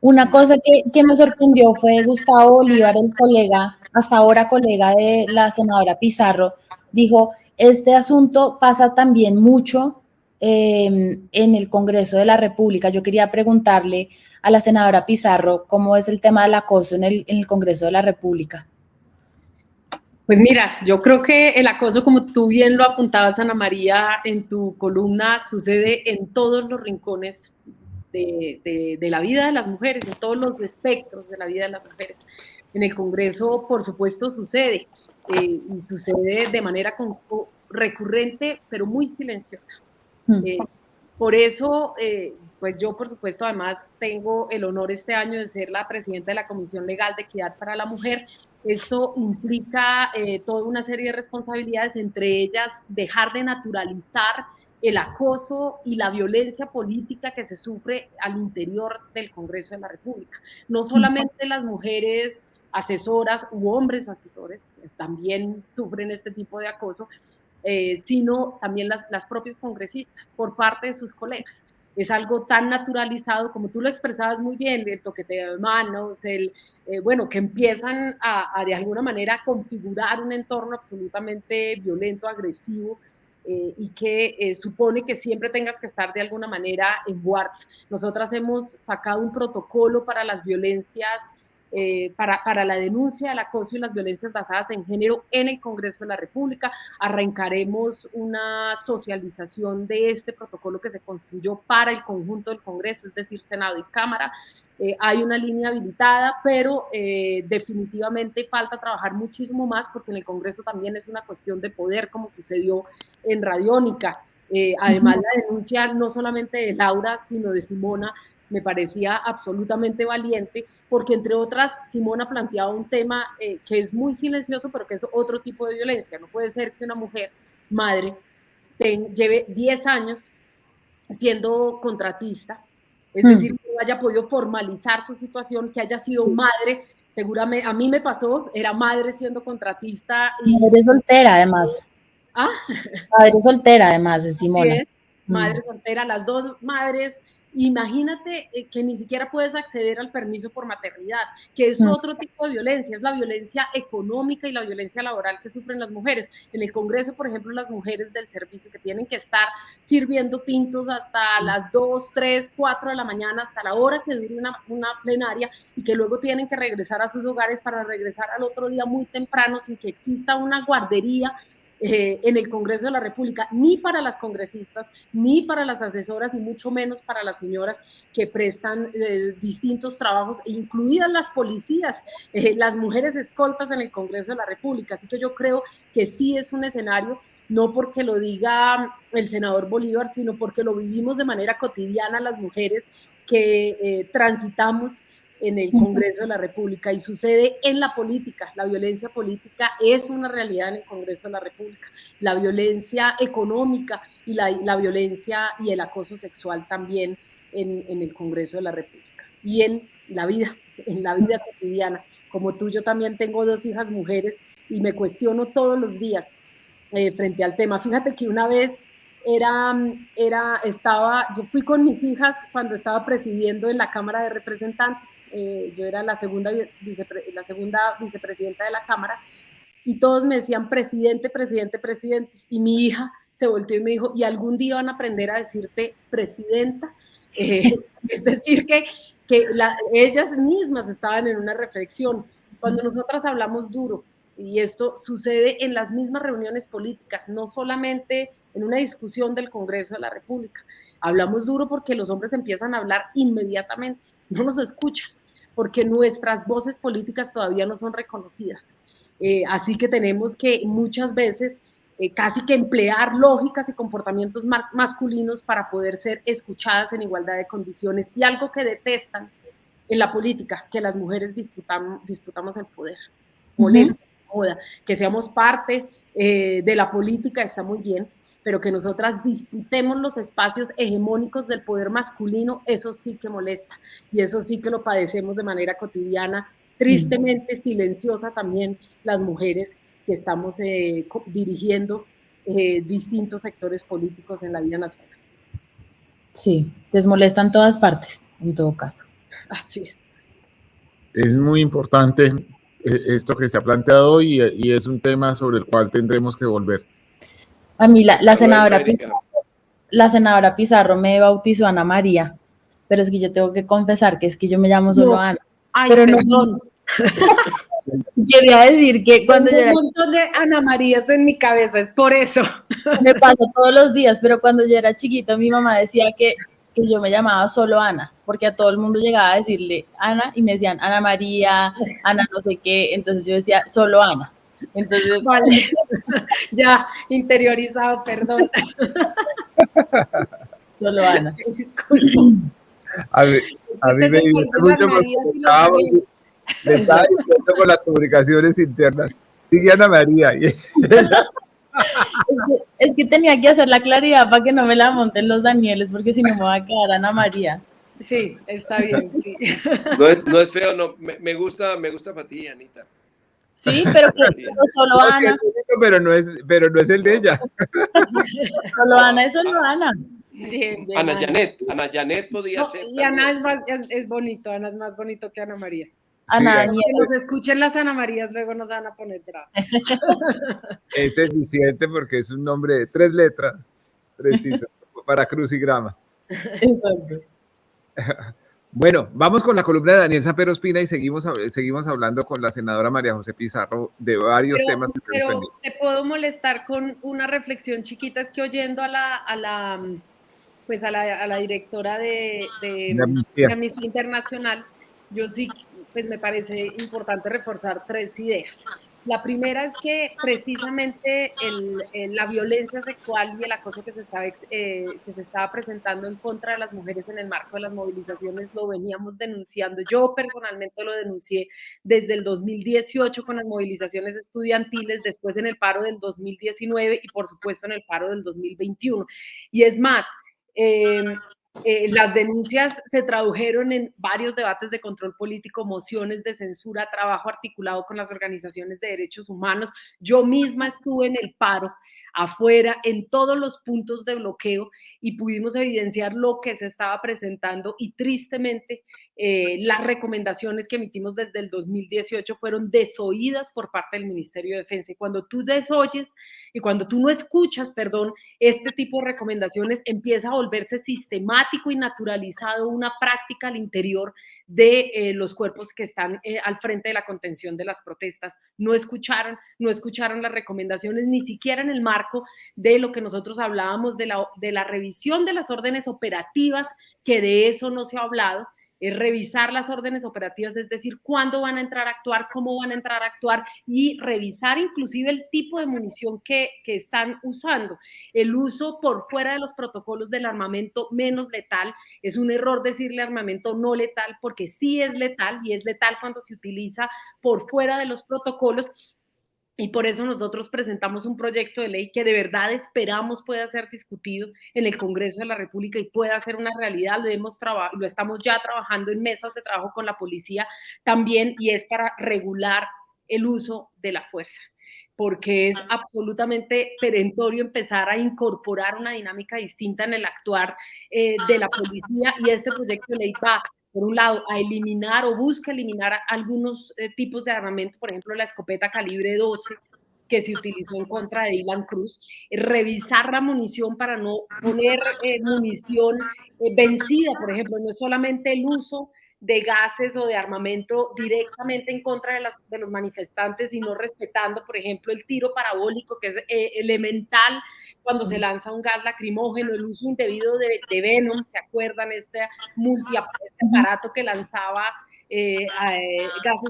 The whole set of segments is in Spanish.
Una cosa que me sorprendió fue Gustavo Bolívar, el colega, hasta ahora colega de la senadora Pizarro, dijo, este asunto pasa también mucho en el Congreso de la República. Yo quería preguntarle a la senadora Pizarro cómo es el tema del acoso en el Congreso de la República. Pues mira, yo creo que el acoso, como tú bien lo apuntabas, Ana María, en tu columna, sucede en todos los rincones de la vida de las mujeres, en todos los espectros de la vida de las mujeres. En el Congreso, por supuesto, sucede, y sucede de manera recurrente, pero muy silenciosa. Por eso, pues yo, por supuesto, además tengo el honor este año de ser la presidenta de la Comisión Legal de Equidad para la Mujer. Esto implica toda una serie de responsabilidades, entre ellas dejar de naturalizar el acoso y la violencia política que se sufre al interior del Congreso de la República. No solamente las mujeres asesoras u hombres asesores también sufren este tipo de acoso, sino también las propias congresistas por parte de sus colegas. Es algo tan naturalizado, como tú lo expresabas muy bien, el toqueteo de manos, bueno, que empiezan a de alguna manera configurar un entorno absolutamente violento, agresivo, y que supone que siempre tengas que estar de alguna manera en guardia. Nosotras hemos sacado un protocolo para las violencias, para la denuncia del acoso y las violencias basadas en género en el Congreso de la República. Arrancaremos una socialización de este protocolo que se construyó para el conjunto del Congreso, es decir, Senado y Cámara. Hay una línea habilitada, pero definitivamente falta trabajar muchísimo más, porque en el Congreso también es una cuestión de poder, como sucedió en Radiónica. Además, la denuncia no solamente de Laura, sino de Simona, me parecía absolutamente valiente, porque entre otras, Simona planteaba un tema que es muy silencioso, pero que es otro tipo de violencia. No puede ser que una mujer, madre, lleve 10 años siendo contratista, es decir, que no haya podido formalizar su situación, que haya sido madre. Seguramente, a mí me pasó, era madre siendo contratista. Madre soltera, además. ¿Ah? Madre soltera, además, es Simona. Sí, madre soltera, las dos madres. Imagínate que ni siquiera puedes acceder al permiso por maternidad, que es otro tipo de violencia, es la violencia económica y la violencia laboral que sufren las mujeres. En el Congreso, por ejemplo, las mujeres del servicio que tienen que estar sirviendo tintos hasta las 2, 3, 4 de la mañana, hasta la hora que dure una plenaria, y que luego tienen que regresar a sus hogares para regresar al otro día muy temprano sin que exista una guardería en el Congreso de la República, ni para las congresistas, ni para las asesoras, y mucho menos para las señoras que prestan distintos trabajos, incluidas las policías, las mujeres escoltas en el Congreso de la República. Así que yo creo que sí es un escenario, no porque lo diga el senador Bolívar, sino porque lo vivimos de manera cotidiana las mujeres que transitamos en el Congreso de la República, y sucede en la política. La violencia política es una realidad en el Congreso de la República, la violencia económica y la violencia y el acoso sexual también en el Congreso de la República, y en la vida cotidiana. Como tú, yo también tengo 2 hijas mujeres y me cuestiono todos los días frente al tema. Fíjate que una vez yo fui con mis hijas cuando estaba presidiendo en la Cámara de Representantes. Yo era la segunda vicepresidenta de la Cámara, y todos me decían presidente, presidente, presidente. Y mi hija se volteó y me dijo, ¿y algún día van a aprender a decirte presidenta? Es decir, que ellas mismas estaban en una reflexión. Cuando nosotras hablamos duro, y esto sucede en las mismas reuniones políticas, no solamente en una discusión del Congreso de la República, hablamos duro porque los hombres empiezan a hablar inmediatamente, no nos escuchan, porque nuestras voces políticas todavía no son reconocidas. Así que tenemos que muchas veces casi que emplear lógicas y comportamientos masculinos para poder ser escuchadas en igualdad de condiciones, y algo que detestan en la política, que las mujeres disputamos el poder. Molesta, moda, que seamos parte de la política está muy bien, pero que nosotras disputemos los espacios hegemónicos del poder masculino, eso sí que molesta, y eso sí que lo padecemos de manera cotidiana, tristemente silenciosa también las mujeres que estamos dirigiendo distintos sectores políticos en la vida nacional. Sí, les molesta en todas partes, en todo caso. Así es. Es muy importante esto que se ha planteado hoy y es un tema sobre el cual tendremos que volver. A mí la senadora Pizarro me bautizó Ana María, pero es que yo tengo que confesar que es que yo me llamo solo Ana. Ay, pero perdón. Quería decir que cuando yo era... un montón de Ana Marías en mi cabeza, es por eso. Me pasó todos los días, pero cuando yo era chiquita mi mamá decía que yo me llamaba solo Ana, porque a todo el mundo llegaba a decirle Ana y me decían Ana María, Ana no sé qué, entonces yo decía solo Ana. Entonces, vale. Ya interiorizado, perdón. Solo Ana. A mí me divierte mucho porque le estaba diciendo con las comunicaciones internas, sigue Ana María. Es que tenía que hacer la claridad para que no me la monten los Danieles, porque si no me va a quedar Ana María. Sí, está bien, sí. No es feo, no, me gusta para ti, Anita. Sí, pero solo Ana. Pero no es el de ella. Solo Ana es solo Ana. Bien, Ana Janet podía ser. Y Ana es bonito, Ana es más bonito que Ana María. Ana Daniel. Que nos escuchen las Ana Marías, luego nos van a poner bravos. Es eficiente porque es un nombre de 3 letras, preciso, para crucigrama. Exacto. Bueno, vamos con la columna de Daniel Sapero Espina y seguimos hablando con la senadora María José Pizarro de varios temas. Pero te puedo molestar con una reflexión chiquita, es que oyendo a la directora de Amnistía Internacional, yo sí, pues me parece importante reforzar 3 ideas. La primera es que precisamente la violencia sexual y el acoso que se estaba presentando en contra de las mujeres en el marco de las movilizaciones lo veníamos denunciando. Yo personalmente lo denuncié desde el 2018 con las movilizaciones estudiantiles, después en el paro del 2019 y por supuesto en el paro del 2021. Y es más, las denuncias se tradujeron en varios debates de control político, mociones de censura, trabajo articulado con las organizaciones de derechos humanos. Yo misma estuve en el paro afuera, en todos los puntos de bloqueo y pudimos evidenciar lo que se estaba presentando y tristemente las recomendaciones que emitimos desde el 2018 fueron desoídas por parte del Ministerio de Defensa. Y cuando tú desoyes y cuando tú no escuchas, este tipo de recomendaciones empieza a volverse sistemático y naturalizado una práctica al interior de los cuerpos que están al frente de la contención de las protestas. No escucharon las recomendaciones, ni siquiera en el marco de lo que nosotros hablábamos de la revisión de las órdenes operativas, que de eso no se ha hablado. Es revisar las órdenes operativas, es decir, cuándo van a entrar a actuar, cómo van a entrar a actuar y revisar inclusive el tipo de munición que están usando. El uso por fuera de los protocolos del armamento menos letal, es un error decirle armamento no letal porque sí es letal y es letal cuando se utiliza por fuera de los protocolos. Y por eso nosotros presentamos un proyecto de ley que de verdad esperamos pueda ser discutido en el Congreso de la República y pueda ser una realidad. Lo estamos ya trabajando en mesas de trabajo con la policía también, y es para regular el uso de la fuerza, porque es absolutamente perentorio empezar a incorporar una dinámica distinta en el actuar de la policía, y este proyecto de ley va, por un lado, a eliminar o busca eliminar algunos tipos de armamento, por ejemplo, la escopeta calibre 12 que se utilizó en contra de Dylan Cruz, revisar la munición para no poner munición vencida, por ejemplo, no es solamente el uso de gases o de armamento directamente en contra de los manifestantes, sino respetando, por ejemplo, el tiro parabólico, que es elemental cuando se lanza un gas lacrimógeno, el uso indebido de Venom, ¿se acuerdan? Este aparato que lanzaba gases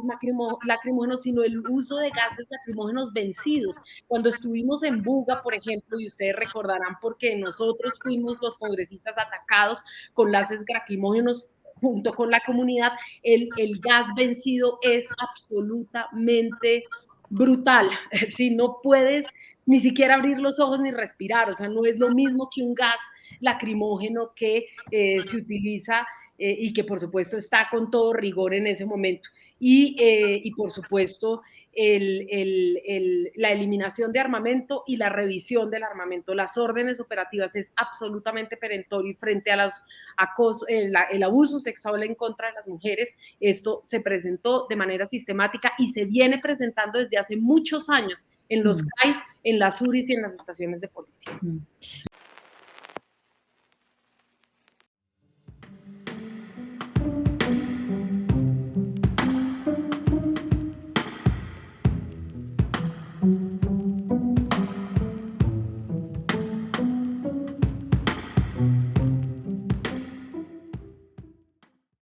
lacrimógenos, sino el uso de gases lacrimógenos vencidos. Cuando estuvimos en Buga, por ejemplo, y ustedes recordarán porque nosotros fuimos los congresistas atacados con gases lacrimógenos junto con la comunidad, el gas vencido es absolutamente brutal. Si no puedes ni siquiera abrir los ojos ni respirar, o sea, no es lo mismo que un gas lacrimógeno que se utiliza y que por supuesto está con todo rigor en ese momento. Y por supuesto la eliminación de armamento y la revisión del armamento. Las órdenes operativas es absolutamente perentorio y frente a el abuso sexual en contra de las mujeres, esto se presentó de manera sistemática y se viene presentando desde hace muchos años en los CAIs, en las URIs y en las estaciones de policía.